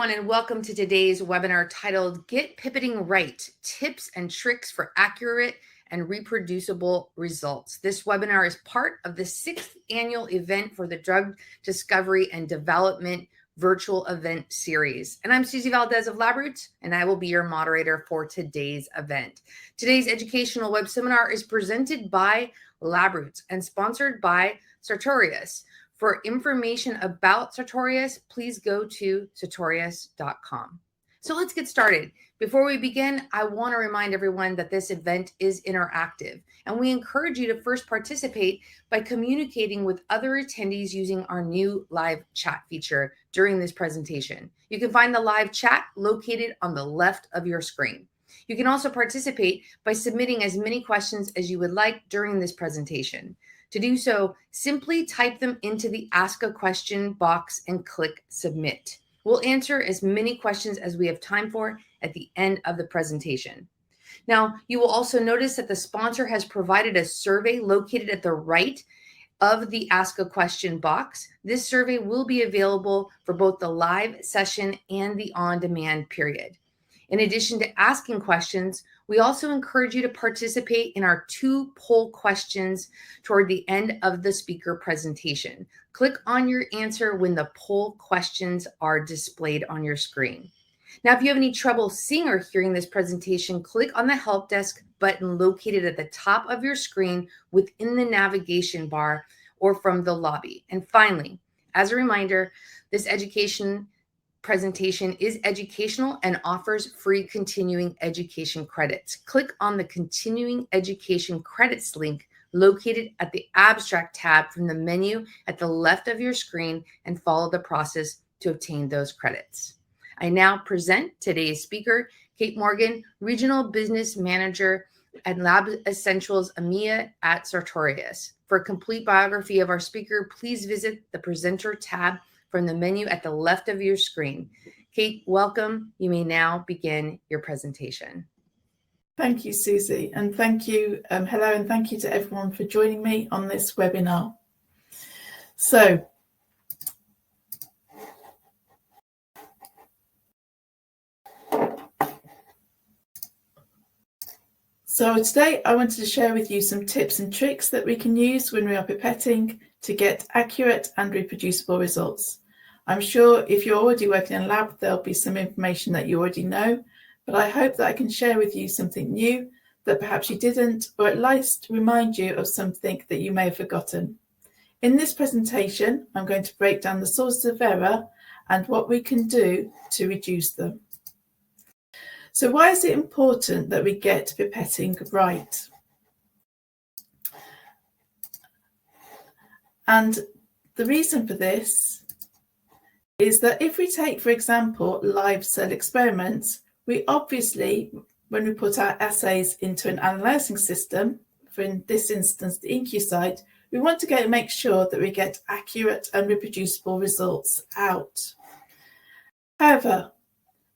everyone, and welcome to today's webinar titled Get Pipetting Right, Tips and Tricks for Accurate and Reproducible Results. This webinar is part of the 6th annual event for the Drug Discovery and Development Virtual Event Series. And I'm Susie Valdez of LabRoots, and I will be your moderator for today's event. Today's educational web seminar is presented by LabRoots and sponsored by Sartorius. For information about Sartorius, please go to sartorius.com. So let's get started. Before we begin, I want to remind everyone that this event is interactive, and we encourage you to first participate by communicating with other attendees using our new live chat feature during this presentation. You can find the live chat located on the left of your screen. You can also participate by submitting as many questions as you would like during this presentation. To do so, simply type them into the Ask a Question box and click Submit. We'll answer as many questions as we have time for at the end of the presentation. Now, you will also notice that the sponsor has provided a survey located at the right of the Ask a Question box. This survey will be available for both the live session and the on-demand period. In addition to asking questions, we also encourage you to participate in our 2 poll questions toward the end of the speaker presentation. Click on your answer when the poll questions are displayed on your screen. Now, if you have any trouble seeing or hearing this presentation, click on the Help Desk button located at the top of your screen within the navigation bar or from the lobby. And finally, as a reminder, this presentation is educational and offers free continuing education credits. Click on the Continuing Education Credits link located at the Abstract tab from the menu at the left of your screen and follow the process to obtain those credits. I now present today's speaker, Kate Morgan, Regional Business Manager at Lab Essentials EMEA at Sartorius. For a complete biography of our speaker, please visit the Presenter tab from the menu at the left of your screen. Kate, welcome. You may now begin your presentation. Thank you, Susie, and thank you, hello, and thank you to everyone for joining me on this webinar. So today I wanted to share with you some tips and tricks that we can use when we are pipetting to get accurate and reproducible results. I'm sure if you're already working in a lab, there'll be some information that you already know, but I hope that I can share with you something new that perhaps you didn't, or at least remind you of something that you may have forgotten. In this presentation, I'm going to break down the sources of error and what we can do to reduce them. So why is it important that we get pipetting right? And the reason for this is that if we take, for example, live cell experiments, we obviously, when we put our assays into an analyzing system, for in this instance, the InQSite, we want to make sure that we get accurate and reproducible results out. However,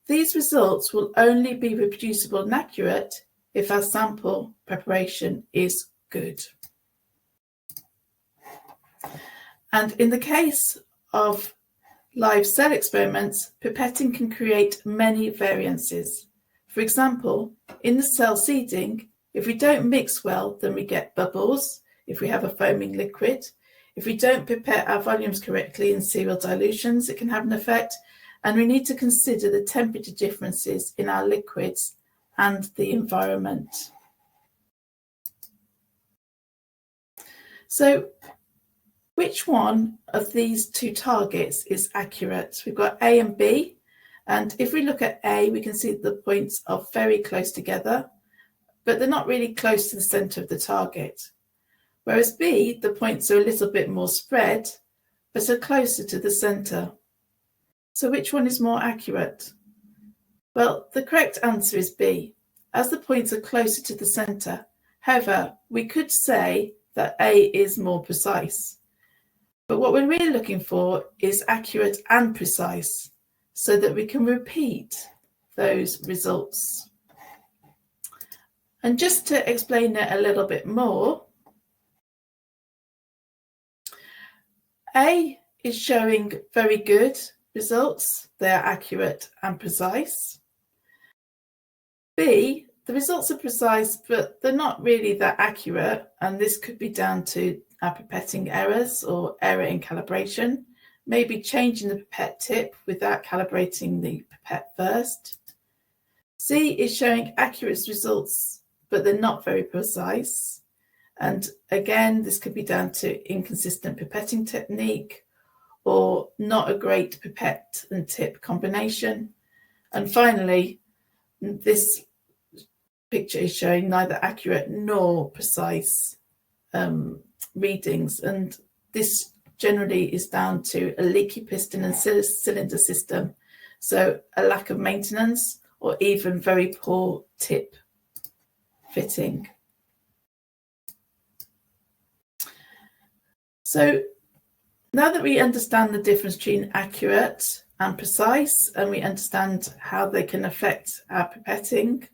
these results will only be reproducible and accurate if our sample preparation is good. And in the case of live cell experiments, pipetting can create many variances. For example, in the cell seeding, if we don't mix well, then we get bubbles. If we have a foaming liquid, if we don't pipette our volumes correctly in serial dilutions, it can have an effect. And we need to consider the temperature differences in our liquids and the environment. So, which one of these 2 targets is accurate? We've got A and B, and if we look at A, we can see the points are very close together, but they're not really close to the center of the target. Whereas B, the points are a little bit more spread, but are closer to the center. So which one is more accurate? Well, the correct answer is B, as the points are closer to the center. However, we could say that A is more precise. But what we're really looking for is accurate and precise so that we can repeat those results. And just to explain it a little bit more, A is showing very good results, they are accurate and precise. B, the results are precise, but they're not really that accurate, and this could be down to our pipetting errors or error in calibration, maybe changing the pipette tip without calibrating the pipette first. C is showing accurate results, but they're not very precise. And again, this could be down to inconsistent pipetting technique or not a great pipette and tip combination. And finally, this picture is showing neither accurate nor precise readings. And this generally is down to a leaky piston and cylinder system. So a lack of maintenance or even very poor tip fitting. So now that we understand the difference between accurate and precise, and we understand how they can affect our pipetting,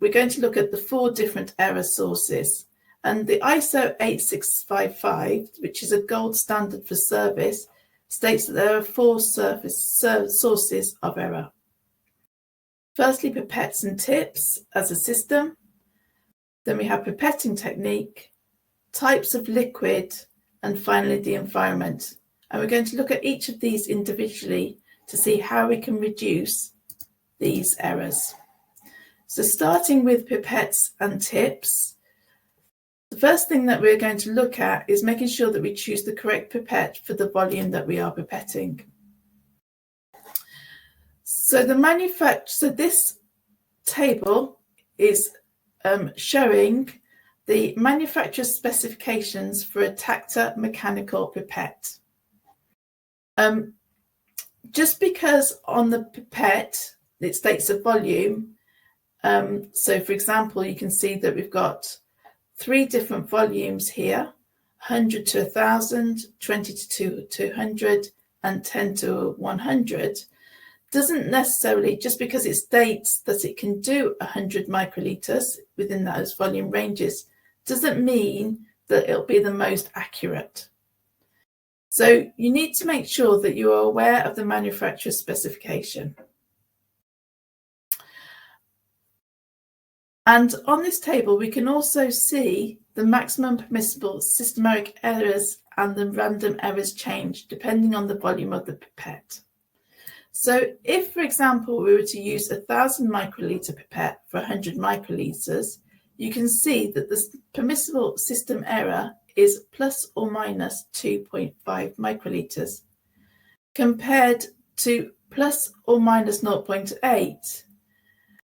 we're going to look at the 4 different error sources. And the ISO 8655, which is a gold standard for service, states that there are 4 sources of error. Firstly, pipettes and tips as a system. Then we have pipetting technique, types of liquid, and finally the environment. And we're going to look at each of these individually to see how we can reduce these errors. So starting with pipettes and tips, the first thing that we're going to look at is making sure that we choose the correct pipette for the volume that we are pipetting. So this table is showing the manufacturer's specifications for a Tacta mechanical pipette. Just because on the pipette it states a volume, so for example, you can see that we've got 3 different volumes here, 100 to 1000, 20 to 200, and 10 to 100. Doesn't necessarily, just because it states that it can do 100 microliters within those volume ranges, doesn't mean that it'll be the most accurate. So you need to make sure that you are aware of the manufacturer's specification. And on this table, we can also see the maximum permissible systematic errors and the random errors change depending on the volume of the pipette. So if, for example, we were to use 1000 microliter pipette for 100 microliters, you can see that the permissible system error is plus or minus 2.5 microliters compared to plus or minus 0.8.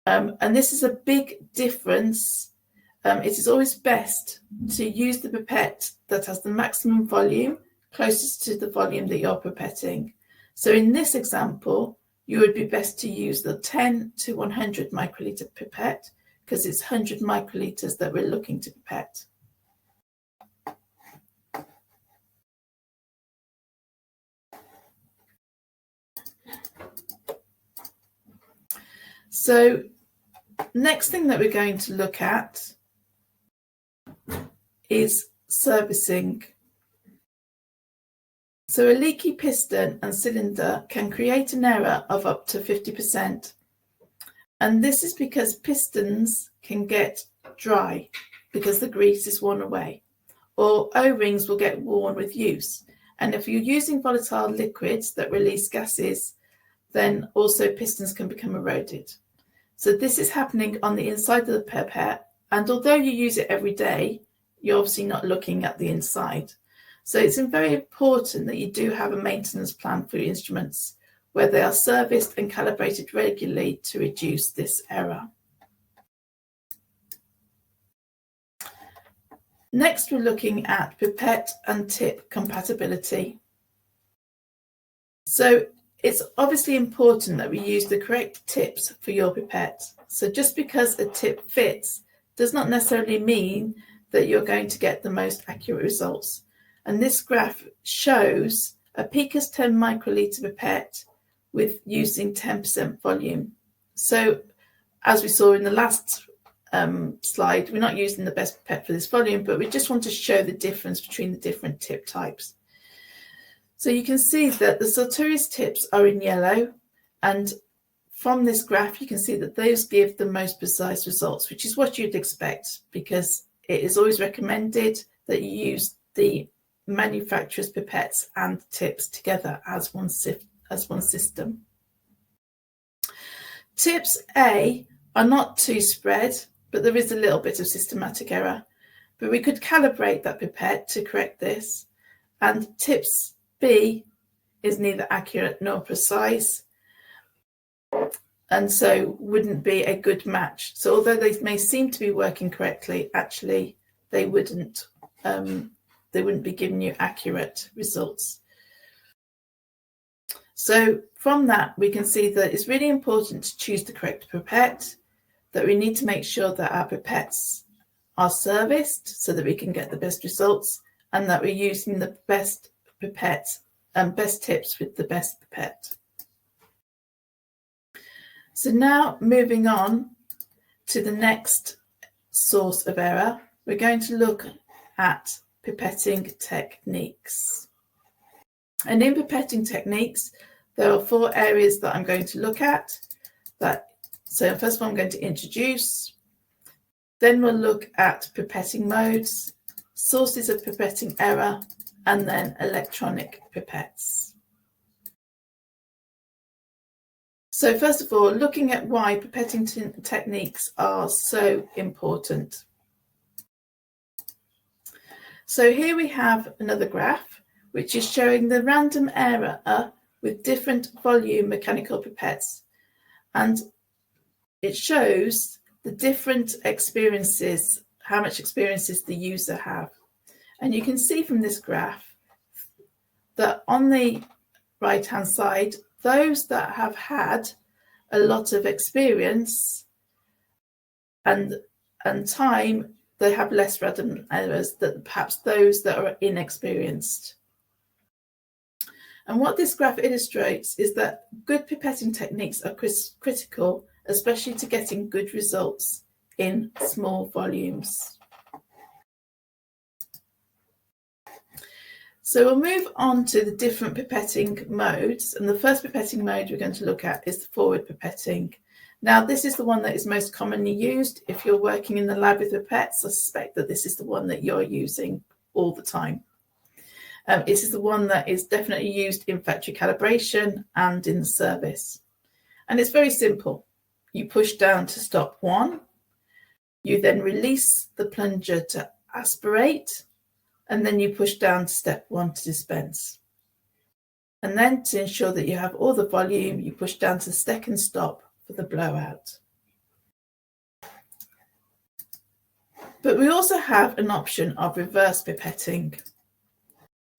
And this is a big difference. It is always best to use the pipette that has the maximum volume closest to the volume that you're pipetting. So in this example, you would be best to use the 10 to 100 microliter pipette because it's 100 microliters that we're looking to pipette. So next thing that we're going to look at is servicing. So a leaky piston and cylinder can create an error of up to 50%. And this is because pistons can get dry because the grease is worn away, or O-rings will get worn with use. And if you're using volatile liquids that release gases, then also pistons can become eroded. So this is happening on the inside of the pipette. And although you use it every day, you're obviously not looking at the inside. So it's very important that you do have a maintenance plan for your instruments where they are serviced and calibrated regularly to reduce this error. Next, we're looking at pipette and tip compatibility. So it's obviously important that we use the correct tips for your pipette. So just because a tip fits does not necessarily mean that you're going to get the most accurate results. And this graph shows a Viscous 10 microliter pipette with using 10% volume. So as we saw in the last slide, we're not using the best pipette for this volume, but we just want to show the difference between the different tip types. So you can see that the Sartorius tips are in yellow, and from this graph you can see that those give the most precise results, which is what you'd expect, because it is always recommended that you use the manufacturer's pipettes and tips together as one system. Tips A are not too spread, but there is a little bit of systematic error. But we could calibrate that pipette to correct this. And tips B is neither accurate nor precise, and so wouldn't be a good match. So although they may seem to be working correctly, actually they wouldn't be giving you accurate results. So from that, we can see that it's really important to choose the correct pipette, that we need to make sure that our pipettes are serviced so that we can get the best results, and that we're using the best pipette and best tips with the best pipette. So now moving on to the next source of error, we're going to look at pipetting techniques. And in pipetting techniques, there are 4 areas that I'm going to look at. So first of all, I'm going to introduce, then we'll look at pipetting modes, sources of pipetting error, and then electronic pipettes. So first of all, looking at why pipetting techniques are so important. So here we have another graph, which is showing the random error with different volume mechanical pipettes. And it shows the different experiences, how much experiences the user have. And you can see from this graph that on the right-hand side, those that have had a lot of experience and time, they have less random errors than perhaps those that are inexperienced. And what this graph illustrates is that good pipetting techniques are critical, especially to getting good results in small volumes. So we'll move on to the different pipetting modes. And the first pipetting mode we're going to look at is the forward pipetting. Now, this is the one that is most commonly used. If you're working in the lab with pipettes, I suspect that this is the one that you're using all the time. It is the one that is definitely used in factory calibration and in the service. And it's very simple. You push down to stop 1. You then release the plunger to aspirate. And then you push down to step 1 to dispense. And then to ensure that you have all the volume, you push down to the second stop for the blowout. But we also have an option of reverse pipetting.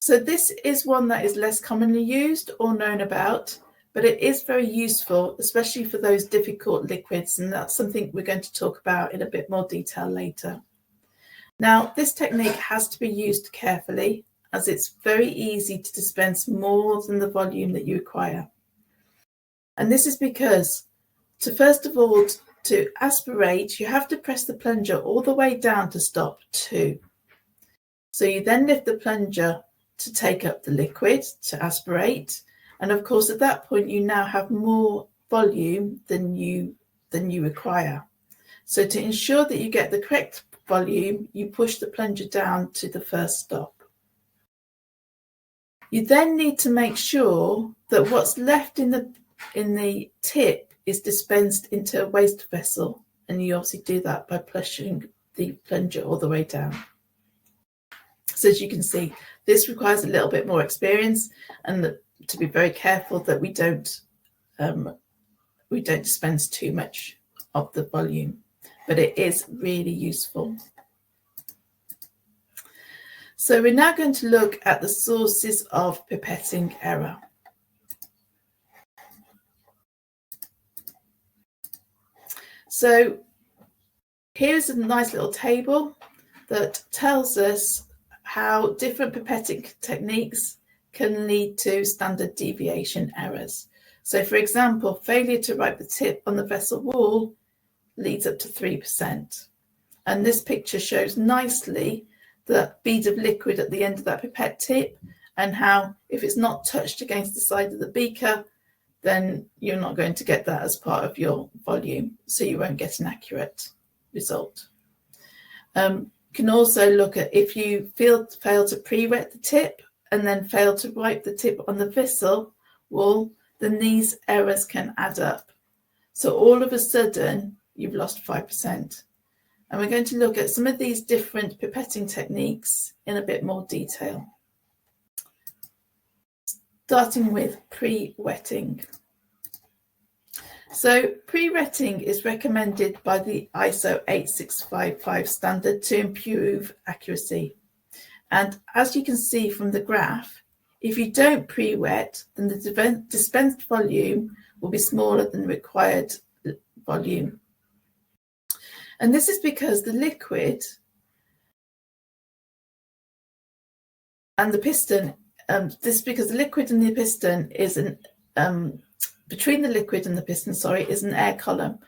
So this is one that is less commonly used or known about, but it is very useful, especially for those difficult liquids, and that's something we're going to talk about in a bit more detail later. Now, this technique has to be used carefully, as it's very easy to dispense more than the volume that you require. And this is because, first of all, to aspirate, you have to press the plunger all the way down to stop 2. So you then lift the plunger to take up the liquid, to aspirate. And of course, at that point, you now have more volume than you require. So to ensure that you get the correct volume, you push the plunger down to the first stop. You then need to make sure that what's left in the tip is dispensed into a waste vessel, and you obviously do that by pushing the plunger all the way down. So as you can see, this requires a little bit more experience, and to be very careful that we don't dispense too much of the volume, but it is really useful. So we're now going to look at the sources of pipetting error. So here's a nice little table that tells us how different pipetting techniques can lead to standard deviation errors. So for example, failure to write the tip on the vessel wall leads up to 3%. And this picture shows nicely the bead of liquid at the end of that pipette tip and how if it's not touched against the side of the beaker, then you're not going to get that as part of your volume, so you won't get an accurate result. You can also look at if you fail to pre-wet the tip and then fail to wipe the tip on the vessel wall, then these errors can add up. So all of a sudden, you've lost 5%. And we're going to look at some of these different pipetting techniques in a bit more detail. Starting with pre-wetting. So pre-wetting is recommended by the ISO 8655 standard to improve accuracy. And as you can see from the graph, if you don't pre-wet, then the dispensed volume will be smaller than the required volume. And this is because the liquid and the piston, the liquid and the piston is between the liquid and the piston, is an air column.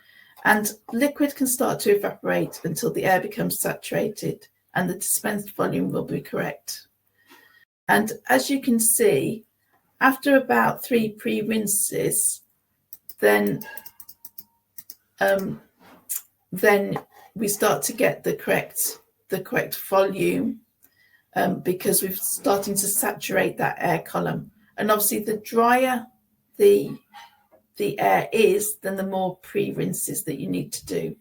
And liquid can start to evaporate until the air becomes saturated and the dispensed volume will be correct. And as you can see, after about 3 pre-rinses, then we start to get the correct volume because we're starting to saturate that air column. And obviously, the drier the air is, then the more pre-rinses that you need to do.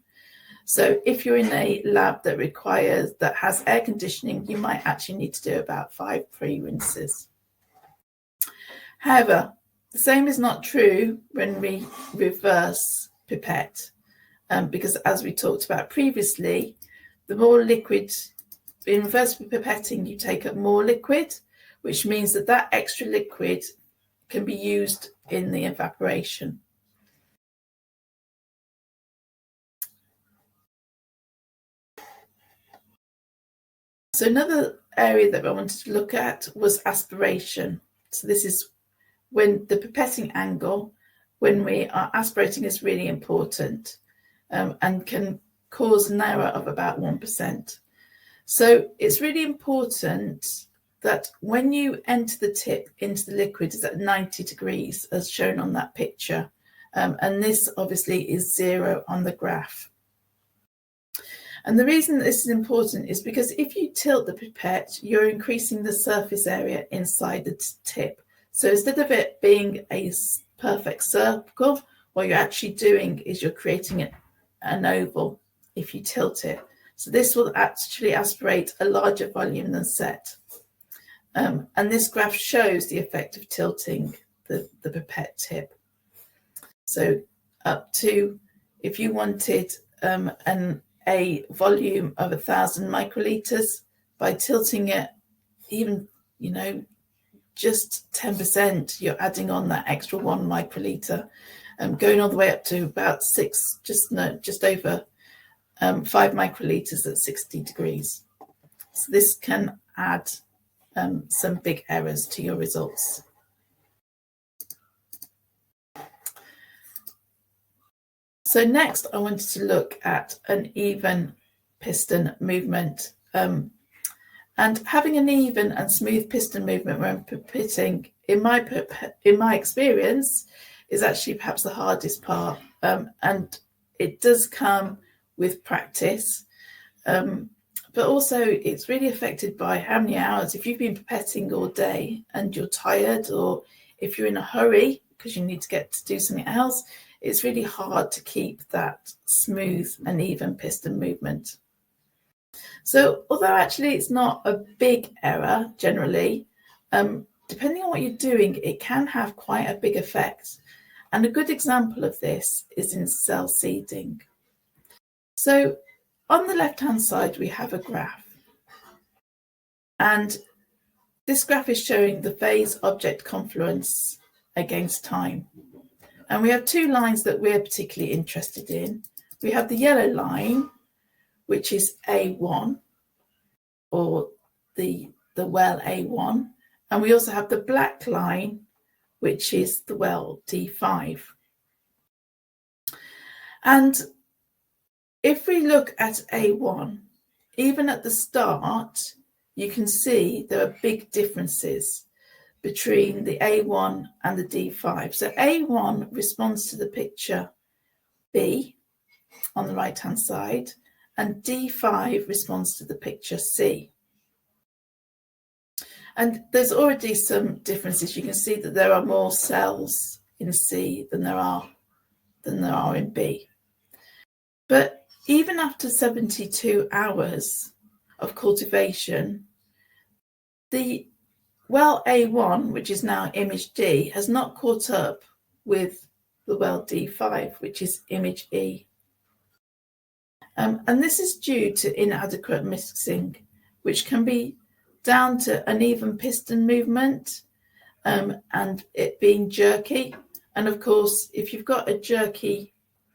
So if you're in a lab that has air conditioning, you might actually need to do about 5 pre-rinses. However, the same is not true when we reverse pipette, because as we talked about previously, the more liquid, in reverse pipetting, you take up more liquid, which means that extra liquid can be used in the evaporation. So another area that I wanted to look at was aspiration. So this is when the pipetting angle, when we are aspirating, is really important and can cause an error of about 1%. So it's really important that when you enter the tip into the liquid is at 90 degrees, as shown on that picture. And this obviously is 0 on the graph. And the reason that this is important is because if you tilt the pipette, you're increasing the surface area inside the tip. So instead of it being a perfect circle, what you're actually doing is you're creating an oval if you tilt it. So this will actually aspirate a larger volume than set. And this graph shows the effect of tilting the pipette tip. So up to, if you wanted a volume of 1,000 microliters, by tilting it even, just 10%, you're adding on that extra 1 microliter, going all the way up to about 6, just over 5 microliters at 60 degrees. So this can add some big errors to your results. So next, I wanted to look at an even piston movement. And having an even and smooth piston movement when pipetting, in my experience, is actually perhaps the hardest part. And it does come with practice. But also, it's really affected by how many hours. If you've been pipetting all day and you're tired, or if you're in a hurry because you need to get to do something else, it's really hard to keep that smooth and even piston movement. So although actually it's not a big error generally, depending on what you're doing, it can have quite a big effect. And a good example of this is in cell seeding. So on the left-hand side, we have a graph. And this graph is showing the phase-object confluence against time. And we have 2 lines that we're particularly interested in. We have the yellow line, which is A1, or the well A1. And we also have the black line, which is the well D5. And if we look at A1, even at the start, you can see there are big differences. between the A1 and the D5. So A1 responds to the picture B on the right-hand side, and D5 responds to the picture C. And there's already some differences. You can see that there are more cells in C than there are in B. But even after 72 hours of cultivation, the well A1, which is now image D, has not caught up with the well D5, which is image E. And this is due to inadequate mixing, which can be down to uneven piston movement and it being jerky. And of course, if you've got a jerky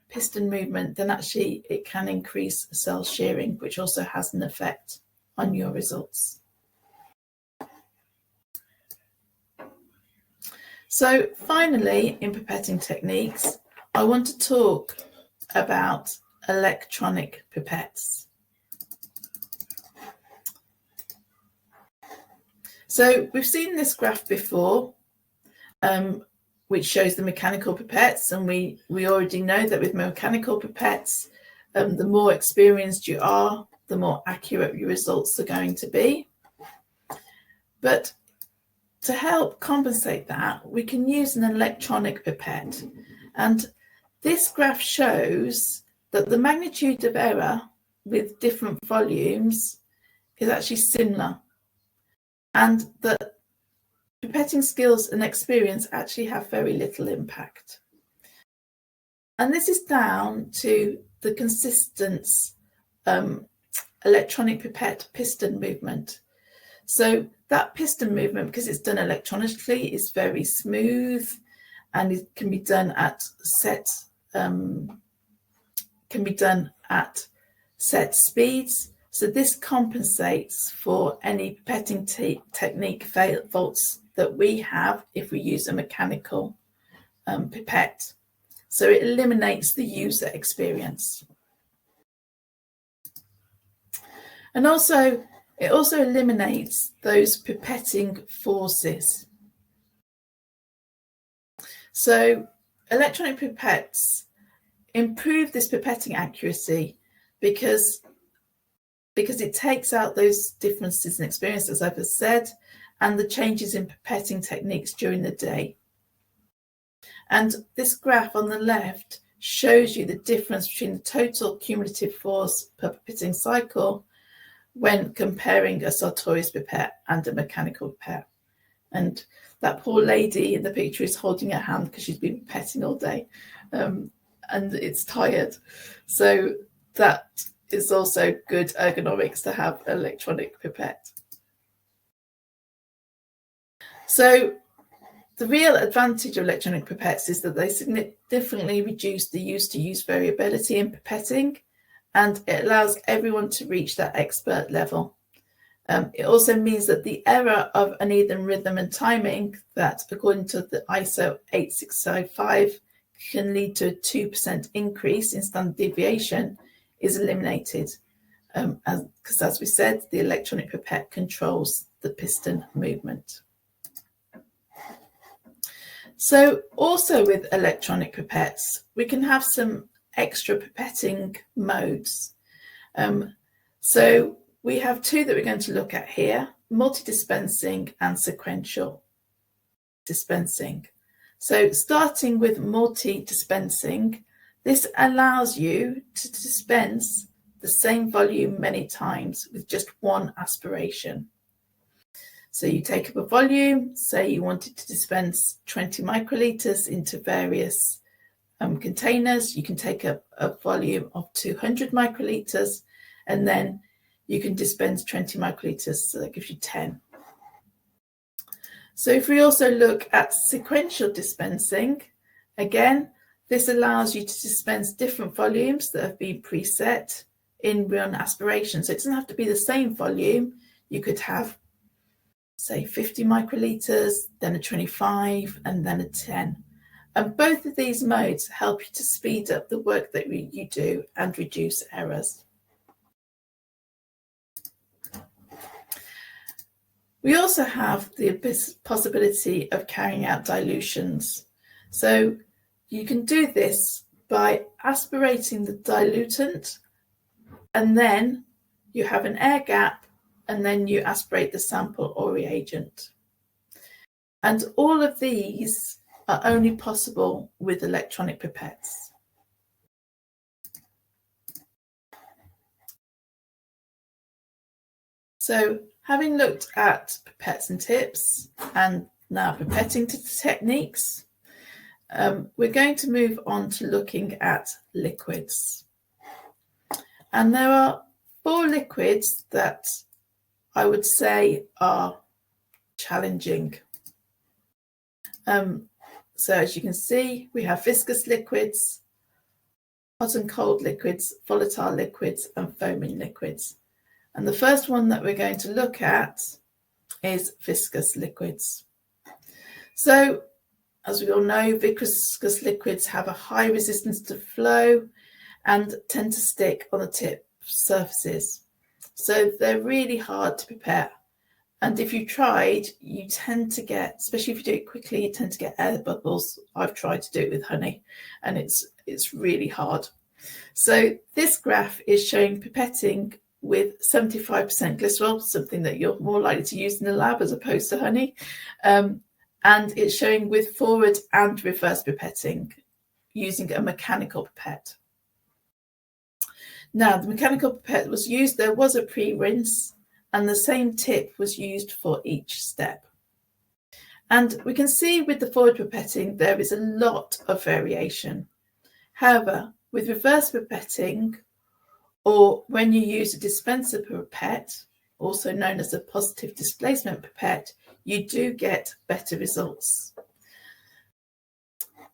piston movement, then actually it can increase cell shearing, which also has an effect on your results. So finally, in pipetting techniques, I want to talk about electronic pipettes. So we've seen this graph before, which shows the mechanical pipettes, and we already know that with mechanical pipettes, the more experienced you are, the more accurate your results are going to be. But to help compensate that, we can use an electronic pipette. And this graph shows that the magnitude of error with different volumes is actually similar, and that pipetting skills and experience actually have very little impact. And this is down to the consistent electronic pipette piston movement. So that piston movement, because it's done electronically, is very smooth, and it can be done at set speeds. So this compensates for any pipetting technique faults that we have if we use a mechanical pipette. So it eliminates the user experience. And also, it also eliminates those pipetting forces. So electronic pipettes improve this pipetting accuracy because it takes out those differences in experience, as I've said, and the changes in pipetting techniques during the day. And this graph on the left shows you the difference between the total cumulative force per pipetting cycle when comparing a Sartorius pipette and a mechanical pipette. And that poor lady in the picture is holding her hand because she's been pipetting all day and it's tired. So that is also good ergonomics to have an electronic pipette. So the real advantage of electronic pipettes is that they significantly reduce the use-to-use variability in pipetting, and it allows everyone to reach that expert level. It also means that the error of uneven rhythm and timing that, according to the ISO 8605, can lead to a 2% increase in standard deviation is eliminated. Because as we said, the electronic pipette controls the piston movement. So also with electronic pipettes, we can have some extra pipetting modes. So we have two that we're going to look at here, multi-dispensing and sequential dispensing. So starting with multi-dispensing, this allows you to dispense the same volume many times with just one aspiration. So you take up a volume, say you wanted to dispense 20 microliters into various containers. You can take up a volume of 200 microliters, and then you can dispense 20 microliters, so that gives you 10. So if we also look at sequential dispensing, again, this allows you to dispense different volumes that have been preset in one aspiration. So it doesn't have to be the same volume. You could have, say, 50 microliters, then a 25, and then a 10. And both of these modes help you to speed up the work that you do and reduce errors. We also have the possibility of carrying out dilutions. So you can do this by aspirating the dilutant, and then you have an air gap, and then you aspirate the sample or reagent. And all of these are only possible with electronic pipettes. So having looked at pipettes and tips and now pipetting techniques, we're going to move on to looking at liquids. And there are 4 liquids that I would say are challenging. So as you can see, we have viscous liquids, hot and cold liquids, volatile liquids, and foaming liquids. And the first one that we're going to look at is viscous liquids. So as we all know, viscous liquids have a high resistance to flow and tend to stick on the tip surfaces. So they're really hard to prepare. And if you tried, you tend to get, especially if you do it quickly, you tend to get air bubbles. I've tried to do it with honey, and it's really hard. So this graph is showing pipetting with 75% glycerol, something that you're more likely to use in the lab as opposed to honey. And it's showing with forward and reverse pipetting using a mechanical pipette. Now, the mechanical pipette was used, there was a pre-rinse, and the same tip was used for each step. And we can see with the forward pipetting, there is a lot of variation. However, with reverse pipetting, or when you use a dispenser pipette, also known as a positive displacement pipette, you do get better results.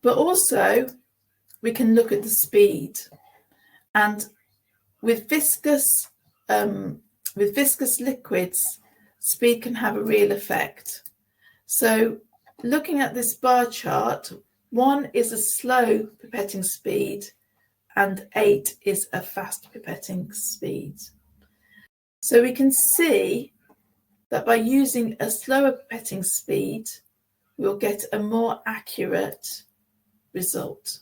But also, we can look at the speed. And with viscous liquids, speed can have a real effect. So looking at this bar chart, 1 is a slow pipetting speed and 8 is a fast pipetting speed. So we can see that by using a slower pipetting speed, we'll get a more accurate result.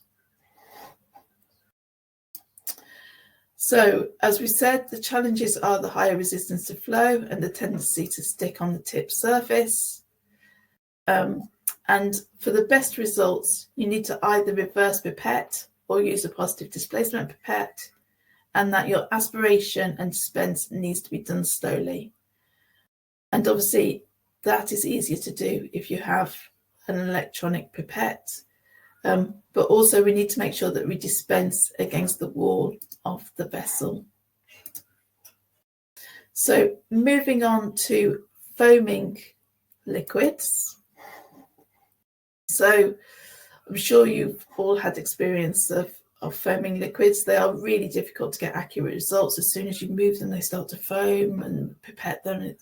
So, as we said, the challenges are the higher resistance to flow and the tendency to stick on the tip surface. And for the best results, you need to either reverse pipette or use a positive displacement pipette, and that your aspiration and dispense needs to be done slowly. And obviously, that is easier to do if you have an electronic pipette. But also we need to make sure that we dispense against the wall of the vessel. So moving on to foaming liquids. So I'm sure you've all had experience of foaming liquids. They are really difficult to get accurate results. As soon as you move them, they start to foam, and pipette them.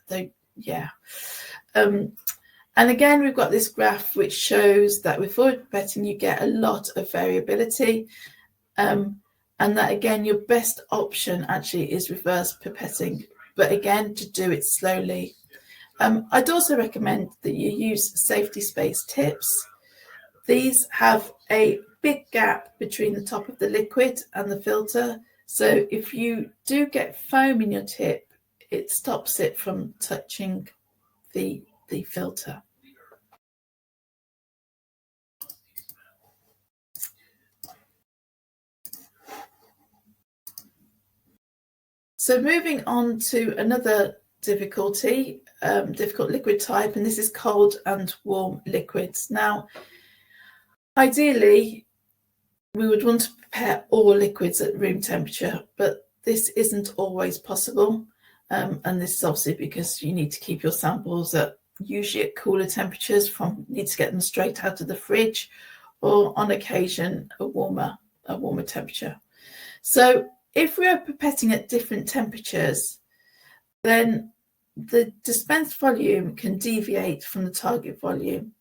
And again, we've got this graph which shows that with forward pipetting, you get a lot of variability. And that, again, your best option actually is reverse pipetting, but again, to do it slowly. I'd also recommend that you use safety space tips. These have a big gap between the top of the liquid and the filter. So if you do get foam in your tip, it stops it from touching the filter. So moving on to another difficult liquid type, and this is cold and warm liquids. Now, ideally, we would want to prepare all liquids at room temperature, but this isn't always possible. And this is obviously because you need to keep your samples usually at cooler temperatures, need to get them straight out of the fridge, or on occasion a warmer temperature. So if we are pipetting at different temperatures, then the dispensed volume can deviate from the target volume.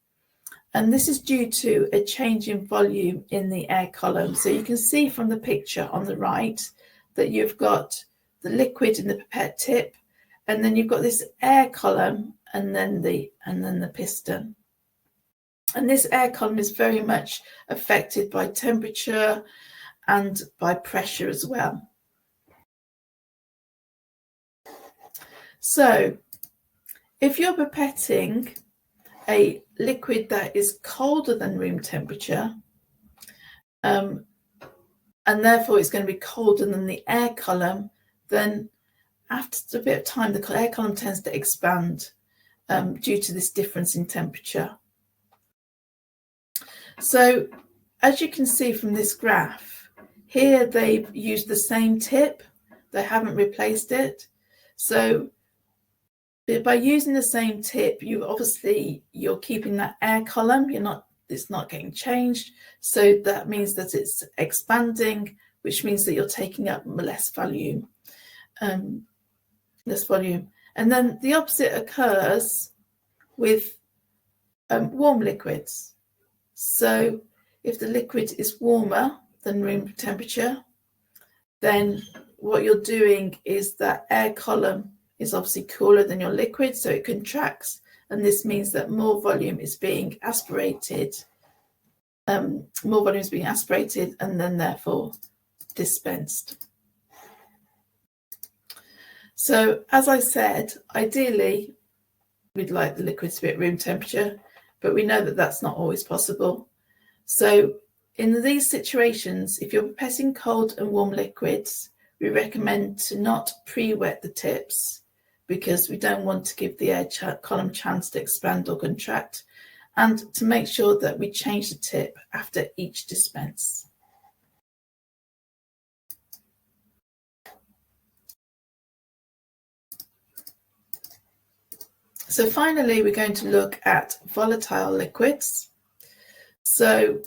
And this is due to a change in volume in the air column. So you can see from the picture on the right that you've got the liquid in the pipette tip, and then you've got this air column and then the piston. And this air column is very much affected by temperature and by pressure as well. So if you're pipetting a liquid that is colder than room temperature, and therefore it's going to be colder than the air column, then after a bit of time, the air column tends to expand due to this difference in temperature. So as you can see from this graph, here they've used the same tip. They haven't replaced it. So by using the same tip, you're keeping that air column. It's not getting changed. So that means that it's expanding, which means that you're taking up less volume. And then the opposite occurs with warm liquids. So if the liquid is warmer than room temperature, then what you're doing is that air column is obviously cooler than your liquid, so it contracts, and this means that more volume is being aspirated, and then therefore dispensed. So as I said, ideally we'd like the liquid to be at room temperature, but we know that that's not always possible. So in these situations, if you're pipetting cold and warm liquids, we recommend to not pre-wet the tips, because we don't want to give the air column chance to expand or contract, and to make sure that we change the tip after each dispense. So finally, we're going to look at volatile liquids. So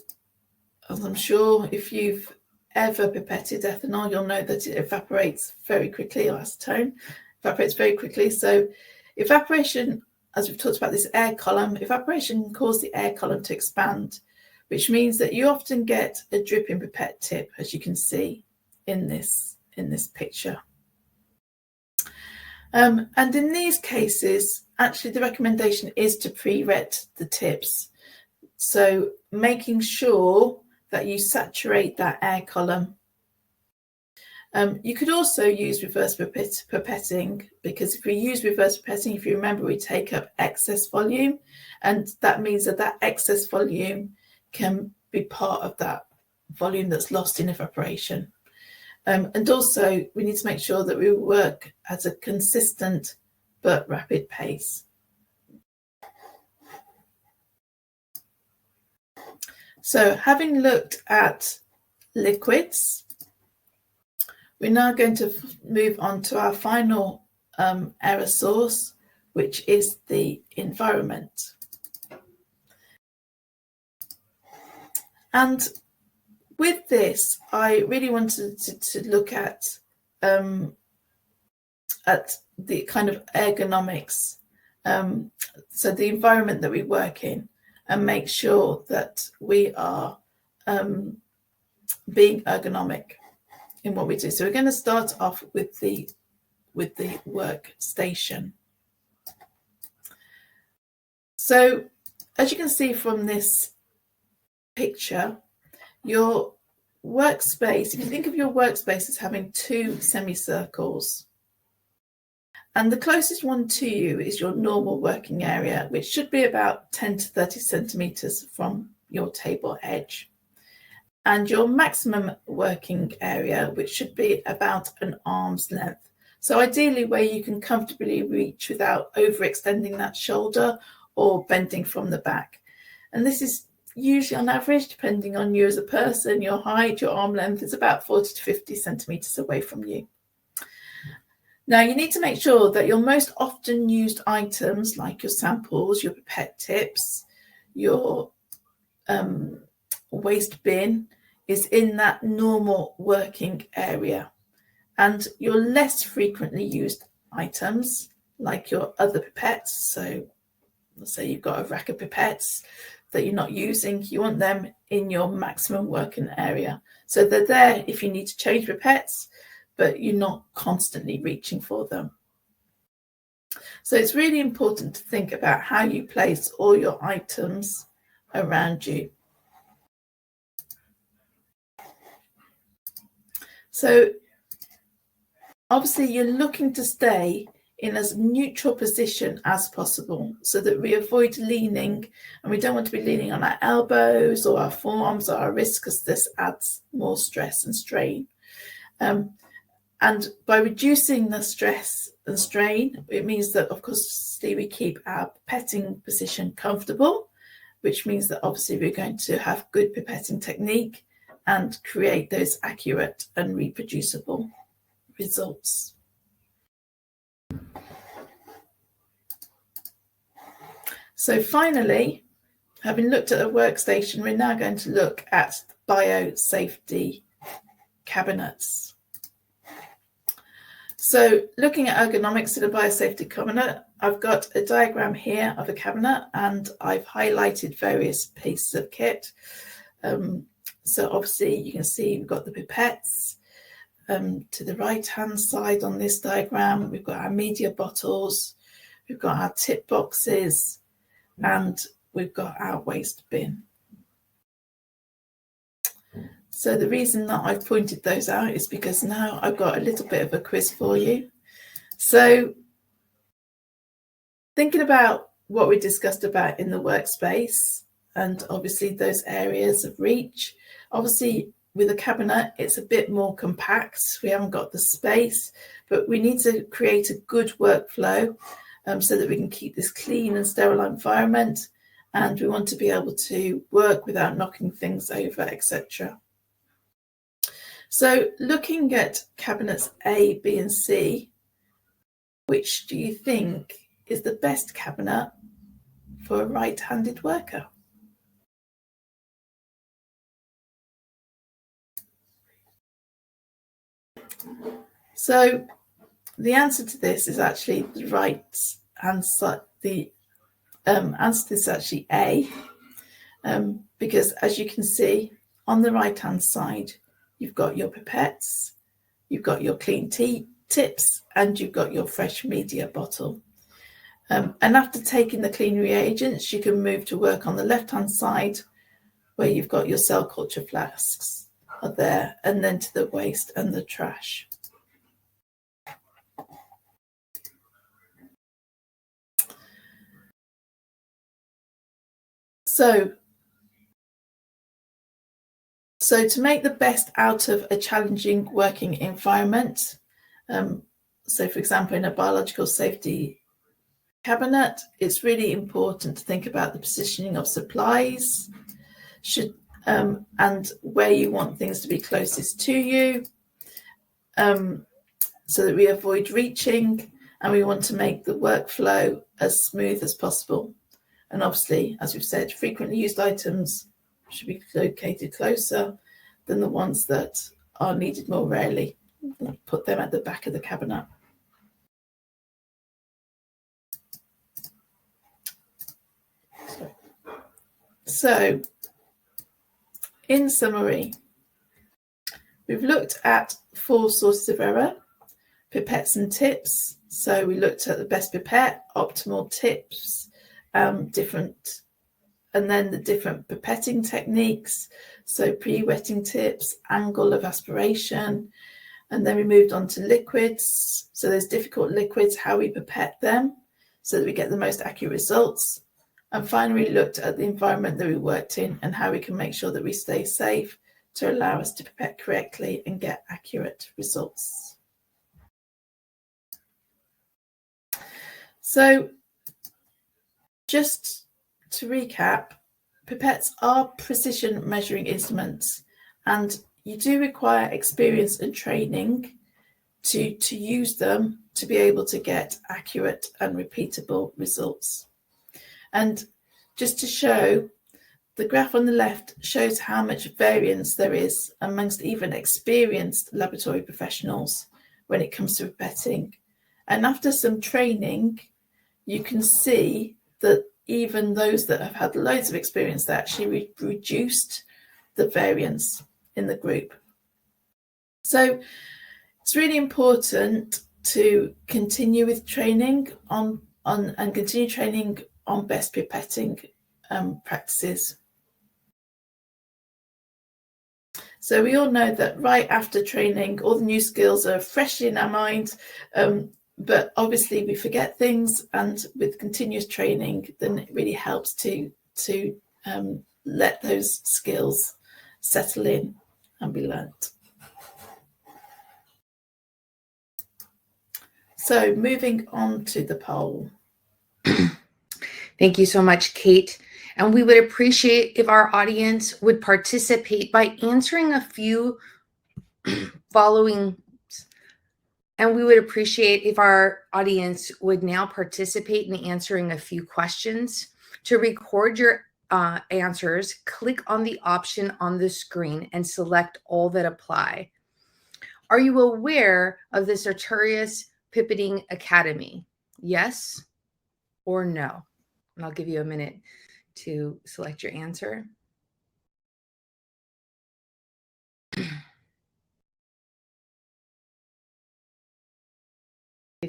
as I'm sure if you've ever pipetted ethanol, you'll know that it evaporates very quickly, or acetone evaporates very quickly. So evaporation, as we've talked about this air column, evaporation can cause the air column to expand, which means that you often get a dripping pipette tip, as you can see in this picture. And in these cases, actually the recommendation is to pre-wet the tips. So making sure that you saturate that air column. You could also use reverse pipetting, because if we use reverse pipetting, if you remember, we take up excess volume, and that means that excess volume can be part of that volume that's lost in evaporation. And also we need to make sure that we work at a consistent but rapid pace. So having looked at liquids, we're now going to move on to our final error source, which is the environment. And with this, I really wanted to look at the kind of ergonomics, so the environment that we work in, and make sure that we are being ergonomic in what we do. So we're going to start off with the workstation. So as you can see from this picture, your workspace, if you think of your workspace as having two semicircles, and the closest one to you is your normal working area, which should be about 10 to 30 centimeters from your table edge, and your maximum working area, which should be about an arm's length. So ideally where you can comfortably reach without overextending that shoulder or bending from the back. And this is usually on average, depending on you as a person, your height, your arm length is about 40 to 50 centimeters away from you. Now you need to make sure that your most often used items, like your samples, your pipette tips, your waste bin, is in that normal working area. And your less frequently used items, like your other pipettes, so let's say you've got a rack of pipettes that you're not using, you want them in your maximum working area. So they're there if you need to change pipettes, but you're not constantly reaching for them. So it's really important to think about how you place all your items around you. So obviously you're looking to stay in as neutral position as possible so that we avoid leaning, and we don't want to be leaning on our elbows or our forearms or our wrists, because this adds more stress and strain. And by reducing the stress and strain, it means that, of course, we keep our pipetting position comfortable, which means that obviously we're going to have good pipetting technique and create those accurate and reproducible results. So finally, having looked at a workstation, we're now going to look at biosafety cabinets. So looking at ergonomics in a biosafety cabinet, I've got a diagram here of a cabinet, and I've highlighted various pieces of kit. So obviously you can see we've got the pipettes. To the right-hand side on this diagram, we've got our media bottles, we've got our tip boxes, and we've got our waste bin. So the reason that I've pointed those out is because now I've got a little bit of a quiz for you. So thinking about what we discussed about in the workspace, and obviously those areas of reach, obviously with a cabinet, it's a bit more compact. We haven't got the space, but we need to create a good workflow so that we can keep this clean and sterile environment. And we want to be able to work without knocking things over, etc. So looking at cabinets A, B, and C, which do you think is the best cabinet for a right-handed worker? So the answer to this is actually the right answer. The answer to this is actually A, because as you can see on the right-hand side, you've got your pipettes, you've got your clean tips, and you've got your fresh media bottle. And after taking the clean reagents, you can move to work on the left-hand side, where you've got your cell culture flasks are there, and then to the waste and the trash. So to make the best out of a challenging working environment, so for example, in a biological safety cabinet, it's really important to think about the positioning of supplies, and where you want things to be closest to you, so that we avoid reaching, and we want to make the workflow as smooth as possible. And obviously, as we've said, frequently used items should be located closer than the ones that are needed more rarely. Put them at the back of the cabinet. So, in summary, we've looked at 4 sources of error: pipettes and tips. So we looked at the best pipette, optimal tips, and then the different pipetting techniques. So pre-wetting tips, angle of aspiration, and then we moved on to liquids. So there's difficult liquids, how we pipette them so that we get the most accurate results. And finally, we looked at the environment that we worked in and how we can make sure that we stay safe to allow us to pipette correctly and get accurate results. So just to recap, pipettes are precision measuring instruments, and you do require experience and training to use them to be able to get accurate and repeatable results. And just to show, the graph on the left shows how much variance there is amongst even experienced laboratory professionals when it comes to pipetting. And after some training, you can see that even those that have had loads of experience, they actually reduced the variance in the group. So it's really important to continue with training on continue training on best pipetting practices. So we all know that right after training, all the new skills are fresh in our minds, but obviously we forget things, and with continuous training, then it really helps to let those skills settle in and be learnt. So moving on to the poll. Thank you so much, Kate. And we would appreciate if our audience would participate by answering a few following. And we would appreciate if our audience would now participate in answering a few questions. To record your answers, click on the option on the screen and select all that apply. Are you aware of the Sartorius Pipetting Academy? Yes or no? And I'll give you a minute to select your answer.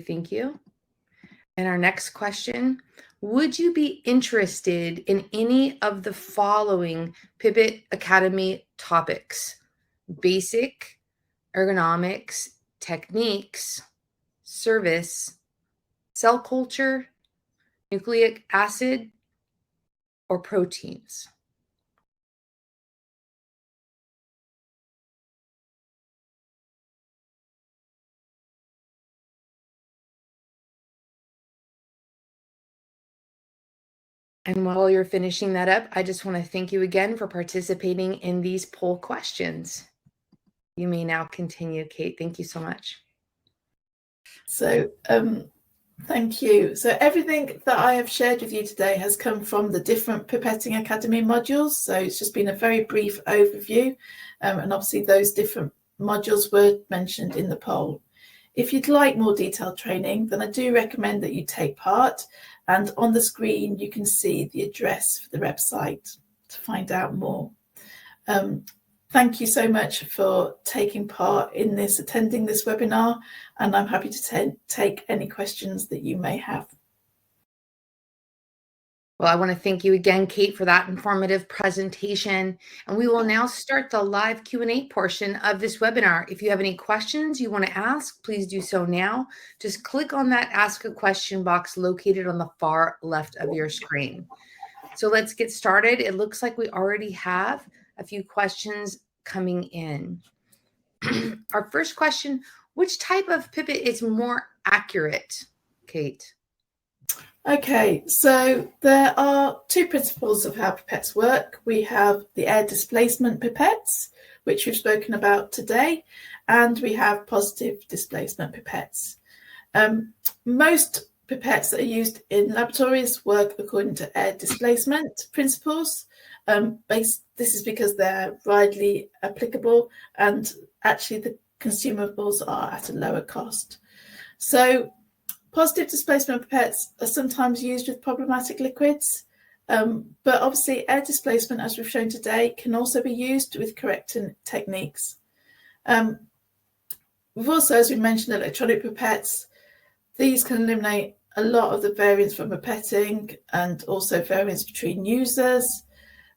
Thank you. And our next question, would you be interested in any of the following Pipette Academy topics? Basic, ergonomics, techniques, service, cell culture, nucleic acid, or proteins? And while you're finishing that up, I just want to thank you again for participating in these poll questions. You may now continue, Kate. Thank you so much. So thank you. So everything that I have shared with you today has come from the different Pipetting Academy modules. So it's just been a very brief overview. And obviously those different modules were mentioned in the poll. If you'd like more detailed training, then I do recommend that you take part. And on the screen, you can see the address for the website to find out more. Thank you so much for taking part in this, attending this webinar, and I'm happy to take any questions that you may have. Well, I want to thank you again, Kate, for that informative presentation. And we will now start the live Q&A portion of this webinar. If you have any questions you want to ask, please do so now. Just click on that Ask a Question box located on the far left of your screen. So let's get started. It looks like we already have a few questions coming in. Our first question, which type of pipette is more accurate, Kate? Okay, so there are two principles of how pipettes work. We have the air displacement pipettes, which we've spoken about today, and we have positive displacement pipettes. Most pipettes that are used in laboratories work according to air displacement principles. This is because they're widely applicable, and actually the consumables are at a lower cost. So positive displacement pipettes are sometimes used with problematic liquids, but obviously air displacement, as we've shown today, can also be used with correct techniques. We've also, as we mentioned, electronic pipettes. These can eliminate a lot of the variance from pipetting and also variance between users.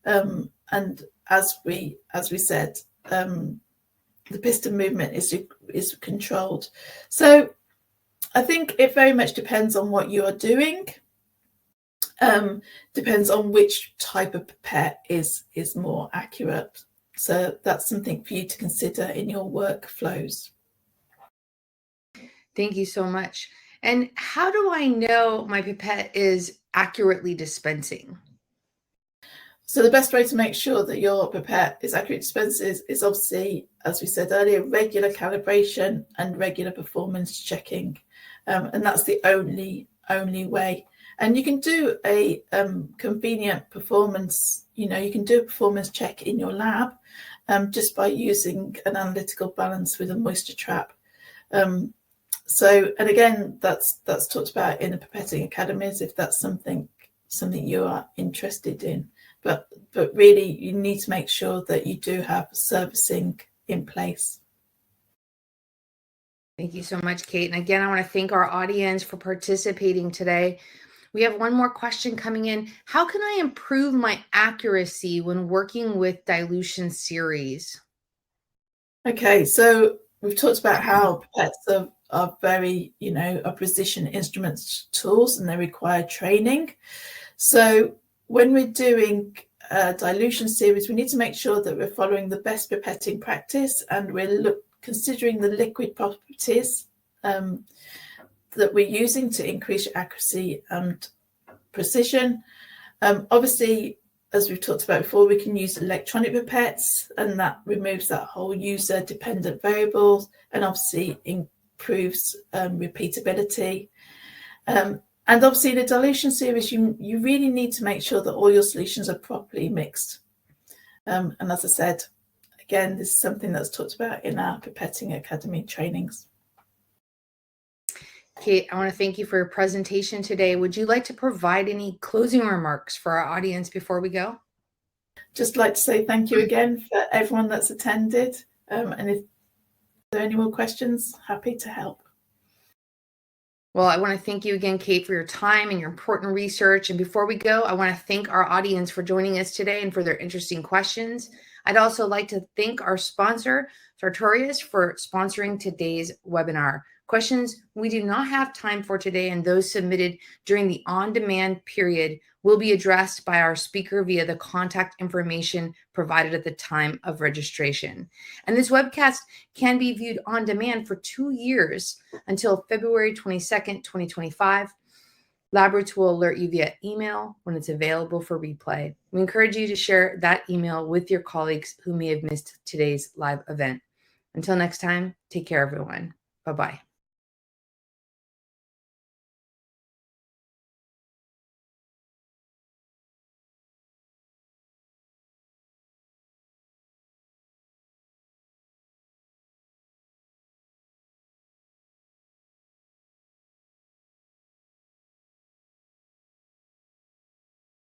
And as we said, the piston movement is controlled. So I think it very much depends on what you are doing. Depends on which type of pipette is more accurate. So that's something for you to consider in your workflows. Thank you so much. And how do I know my pipette is accurately dispensing? So the best way to make sure that your pipette is accurately dispensing is obviously, as we said earlier, regular calibration and regular performance checking. And that's the only way. And you can do a convenient performance, you can do a performance check in your lab just by using an analytical balance with a moisture trap. And again, that's talked about in the Pipetting Academies if that's something you are interested in. But really, you need to make sure that you do have servicing in place. Thank you so much, Kate. And again, I want to thank our audience for participating today. We have one more question coming in. How can I improve my accuracy when working with dilution series? Okay, so we've talked about how pipettes are very, are precision instruments tools, and they require training. So when we're doing dilution series, we need to make sure that we're following the best pipetting practice, and we're considering the liquid properties that we're using to increase accuracy and precision. Obviously, as we've talked about before, we can use electronic pipettes, and that removes that whole user-dependent variable, and obviously improves repeatability. And obviously, in a dilution series, you really need to make sure that all your solutions are properly mixed. And as I said, again, this is something that's talked about in our Pipetting Academy trainings. Kate, I want to thank you for your presentation today. Would you like to provide any closing remarks for our audience before we go? Just like to say thank you again for everyone that's attended. And if there are any more questions, happy to help. Well, I want to thank you again, Kate, for your time and your important research. And before we go, I want to thank our audience for joining us today and for their interesting questions. I'd also like to thank our sponsor, Sartorius, for sponsoring today's webinar. Questions we do not have time for today and those submitted during the on-demand period will be addressed by our speaker via the contact information provided at the time of registration. And this webcast can be viewed on demand for 2 years until February 22nd, 2025. LabRoots will alert you via email when it's available for replay. We encourage you to share that email with your colleagues who may have missed today's live event. Until next time, take care, everyone. Bye-bye.